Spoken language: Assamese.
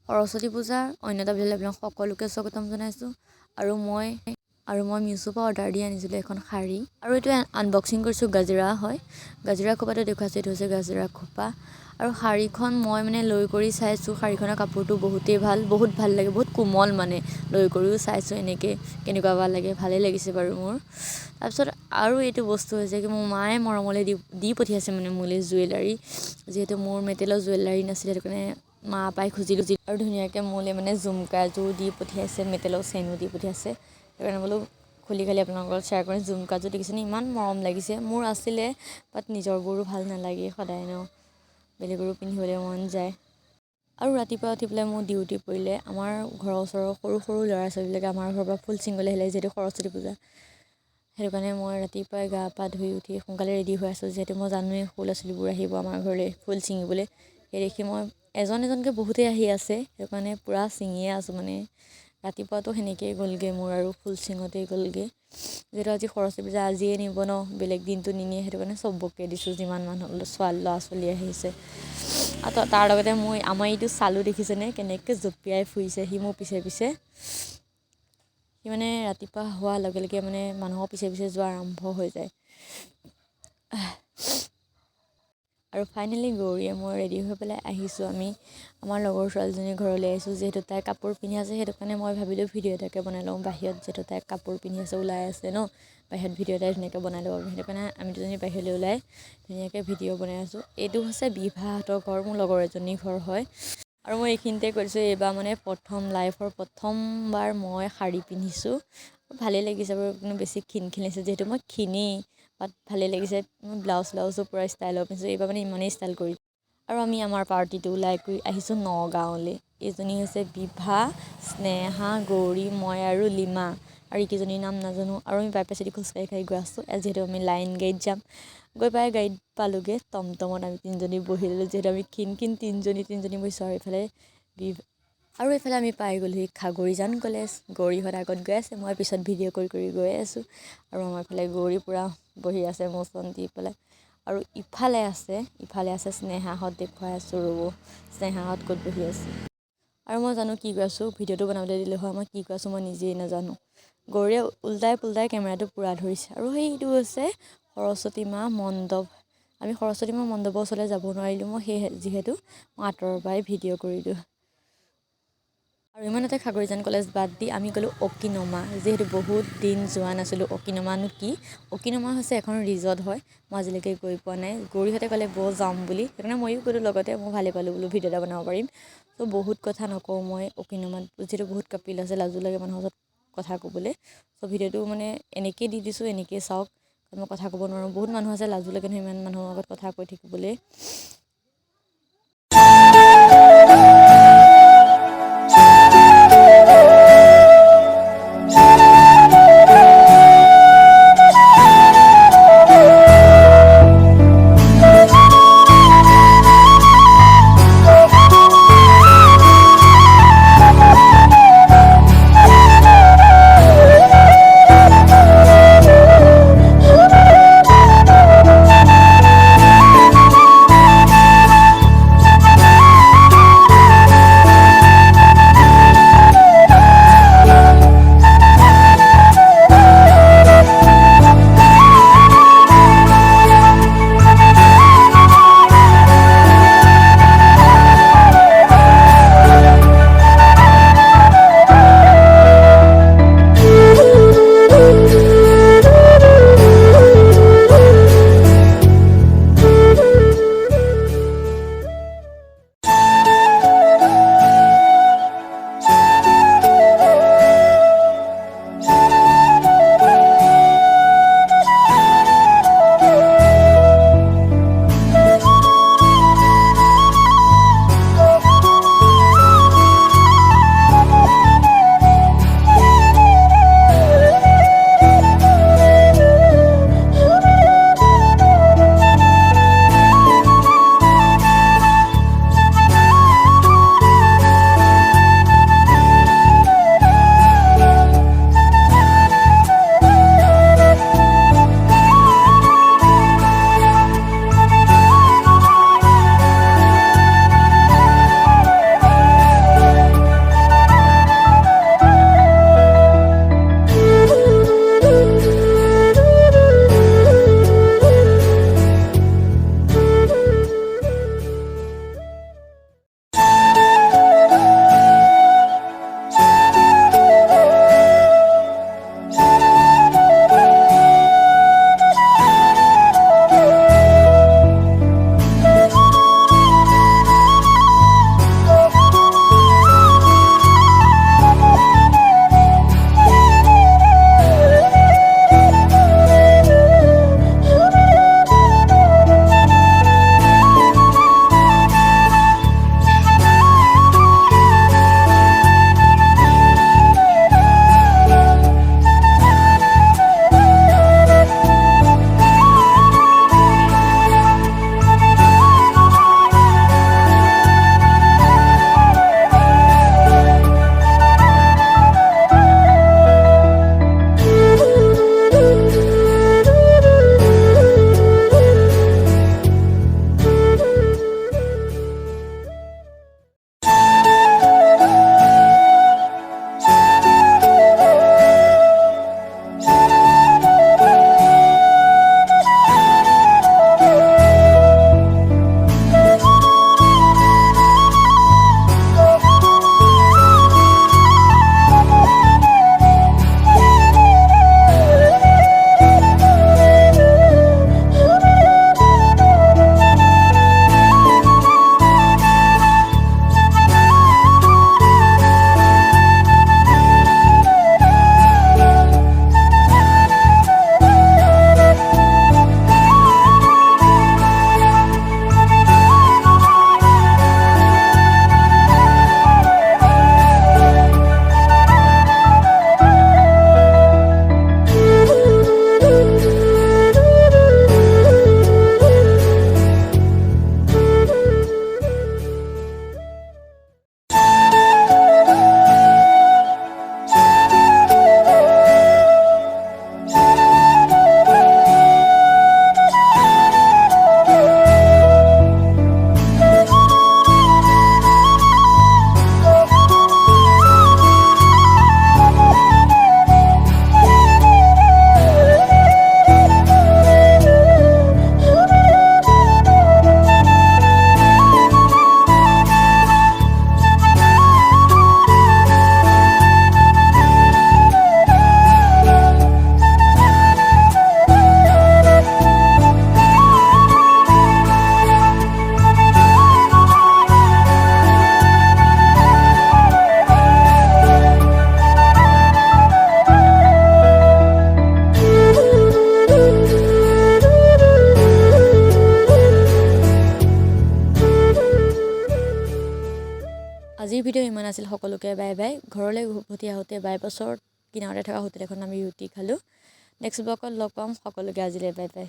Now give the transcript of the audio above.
সৰস্বতী পূজাৰ অন্য এটা ভিডিঅ'লৈ আপোনালোক সকলোকে স্বাগতম জনাইছোঁ। আৰু মই মিছোৰ পৰা অৰ্ডাৰ দি আনিছিলোঁ এখন শাৰী, আৰু এইটো আনবক্সিং কৰিছোঁ। গাজৰা হয়, গাজৰা খোপাটো দেখুৱাইছোঁ। এইটো হৈছে গাজৰা খোপা। আৰু শাৰীখন মই মানে লৈ কৰি চাইছোঁ। শাৰীখনৰ কাপোৰটো বহুতেই ভাল, বহুত ভাল লাগে, বহুত কোমল মানে। লৈ কৰিও চাইছোঁ এনেকৈ কেনেকুৱা বা লাগে, ভালেই লাগিছে বাৰু মোৰ। তাৰপিছত আৰু এইটো বস্তু হৈছে কি, মোৰ মায়ে মৰমলৈ দি পঠিয়াইছে মানে মোলৈ জুৱেলাৰী, যিহেতু মোৰ মেটেলৰ জুৱেলাৰী নাছিলে, সেইটো কাৰণে মা পাই খুজিলোঁ। আৰু ধুনীয়াকৈ মোলৈ মানে জুমকা এযোৰ দি পঠিয়াইছে, মেটেলৰ চেইনো দি পঠিয়াইছে। সেইকাৰণে বোলো খুলি খালি আপোনালোকৰ লগত শ্বেয়াৰ কৰি। জুমকাযোৰ দেখিছেনে, ইমান মৰম লাগিছে। মোৰ আছিলে, বাট নিজৰবোৰো ভাল নালাগে সদায় ন, বেলেগৰো পিন্ধিবলৈ মন যায়। আৰু ৰাতিপুৱা উঠি পেলাই মোৰ ডিউটি পৰিলে। আমাৰ ঘৰৰ ওচৰৰ সৰু সৰু ল'ৰা ছোৱালীবিলাকে আমাৰ ঘৰৰ পৰা ফুল ছিঙিবলৈ আহিলে, যিহেতু সৰস্বতী পূজা। সেইটো কাৰণে মই ৰাতিপুৱাই গা পা ধুই উঠি সোনকালে ৰেডি হৈ আছোঁ, যিহেতু মই জানোৱেই সৰু ল'ৰা ছোৱালীবোৰ আহিব আমাৰ ঘৰলৈ ফুল ছিঙিবলৈ। সেই দেখি মই এজনকৈ বহুতেই আহি আছে, সেইটো কাৰণে পূৰা ছিঙিয়ে আছোঁ মানে। ৰাতিপুৱাটো সেনেকৈয়ে গ'লগৈ মোৰ, আৰু ফুল ছিঙতেই গ'লগৈ। যিহেতু আজি সৰস্বতী পূজা আজিয়ে নিব ন, বেলেগ দিনটো নিনিয়ে, সেইটো কাৰণে চবকে দিছোঁ, যিমান মানুহ ল'ৰা ছোৱালী আহিছে। আৰু তাৰ লগতে আমাৰ এইটো চালু দেখিছেনে, কেনেকৈ জঁপিয়াই ফুৰিছে সি মোৰ পিছে পিছে। সি মানে ৰাতিপুৱা হোৱাৰ লগে লগে মানে মানুহৰ পিছে পিছে যোৱা আৰম্ভ হৈ যায়। আৰু ফাইনেলি গৌৰীয়ে মই ৰেডি হৈ পেলাই আহিছোঁ। আমি আমাৰ লগৰ ছোৱালীজনীৰ ঘৰলৈ আহিছোঁ, যিহেতু তাই কাপোৰ পিন্ধি আছে। সেইটো কাৰণে মই ভাবিলোঁ ভিডিঅ' এটাকে বনাই লওঁ বাহিৰত, যিহেতু তাই কাপোৰ পিন্ধি আছে, ওলাই আছে ন বাহিৰত, ভিডিঅ' এটাই ধুনীয়াকৈ বনাই ল'ব। সেইটো কাৰণে আমি দুজনী বাহিৰলৈ ওলাই ধুনীয়াকৈ ভিডিঅ' বনাই আছোঁ। এইটো হৈছে বিভাহঁতৰ ঘৰ, মোৰ লগৰ এজনীৰ ঘৰ হয়। আৰু মই এইখিনিতে কৈছোঁ, এইবাৰ মানে লাইফৰ প্ৰথমবাৰ মই শাৰী পিন্ধিছোঁ। ভালেই লাগিছে বাৰু, কিন্তু বেছি ক্ষীণ লাগিছে, যিহেতু মই ক্ষীণেই, বাট ভালেই লাগিছে। মই ব্লাউজো পূৰা ষ্টাইলত পিন্ধিছোঁ, এইবাৰ মানে ইমানেই ষ্টাইল কৰিছোঁ। আৰু আমি আমাৰ পাৰ্টিটো ওলাই কৰি আহিছোঁ নগাঁৱলৈ। এইজনী হৈছে বিভা, স্নেহা, গৌৰী, মই আৰু লিমা, আৰু এইকেইজনীৰ নাম নাজানো। আৰু আমি বাইপাছেদি খোজকাঢ়ি গৈ আছোঁ, যিহেতু আমি লাইন গাড়ীত যাম। গৈ পাই গাড়ীত পালোঁগৈ, টমটমত আমি তিনিজনী বহি ল'লোঁ, যিহেতু আমি ক্ষীণ তিনিজনী বহিছোঁ। আৰু এইফালে আমি পাই গ'লোহি খাগৰিজান কলেজ। গৌৰীহঁত আগত গৈ আছে, মই পিছত ভিডিঅ' কৰি গৈ আছোঁ। আৰু আমাৰ এইফালে গৌৰী পূৰা বহি আছে মোচন দি পেলাই। আৰু ইফালে আছে স্নেহাহঁত, দেখুৱাই আছোঁ ৰ'ব, স্নেহাহঁত ক'ত বহি আছে। আৰু মই জানো কি কৈ আছোঁ, ভিডিঅ'টো বনাবলৈ দিলে হয়, মই কি কৈ আছোঁ মই নিজেই নাজানো। গৌৰীয়ে উল্টাই পুল্টাই কেমেৰাটো পূৰা ধৰিছে। আৰু সেইটো হৈছে সৰস্বতী মা মণ্ডপ। আমি সৰস্বতী মা মণ্ডপৰ ওচৰলৈ যাব নোৱাৰিলোঁ, যিহেতু মই আঁতৰৰ পৰাই ভিডিঅ' কৰিলোঁ। আৰু ইমানতে খাগৰিজান কলেজ বাদ দি আমি গ'লোঁ অকিনমা, যিহেতু বহুত দিন যোৱা নাছিলোঁ। অকিনমানো কি, অকিনমা হৈছে এখন ৰিজৰ্ট হয়, মই আজিলৈকে গৈ পোৱা নাই। গৌৰীহঁতে ক'লে বৌ যাম বুলি, সেইকাৰণে ময়ো গ'লোঁ লগতে। মই ভালেই পালোঁ, বোলো ভিডিঅ' এটা বনাব পাৰিম। ত' বহুত কথা নকওঁ মই অকিনমাত, যিহেতু বহুত কাপিল আছে, লাজো লাগে মানুহৰ ওচৰত কথা ক'বলৈ। ত' ভিডিঅ'টো মানে এনেকৈয়ে দি দিছোঁ, এনেকৈয়ে চাওক, মই কথা ক'ব নোৱাৰোঁ। বহুত মানুহ আছে, লাজো লাগে নহয় ইমান মানুহৰ আগত কথা কৈ থাকিবলৈ। আজিৰ ভিডিঅ' ইমান আছিল। সকলোকে বাই বাই। ঘৰলৈ উভতি আহোঁতে বাইপাছৰ কিনাৰতে থকা হোটেল এখন আমি ৰুটি খালোঁ। নেক্সট ব্লগত লগ পাম। সকলোকে আজিলৈ বাই বাই।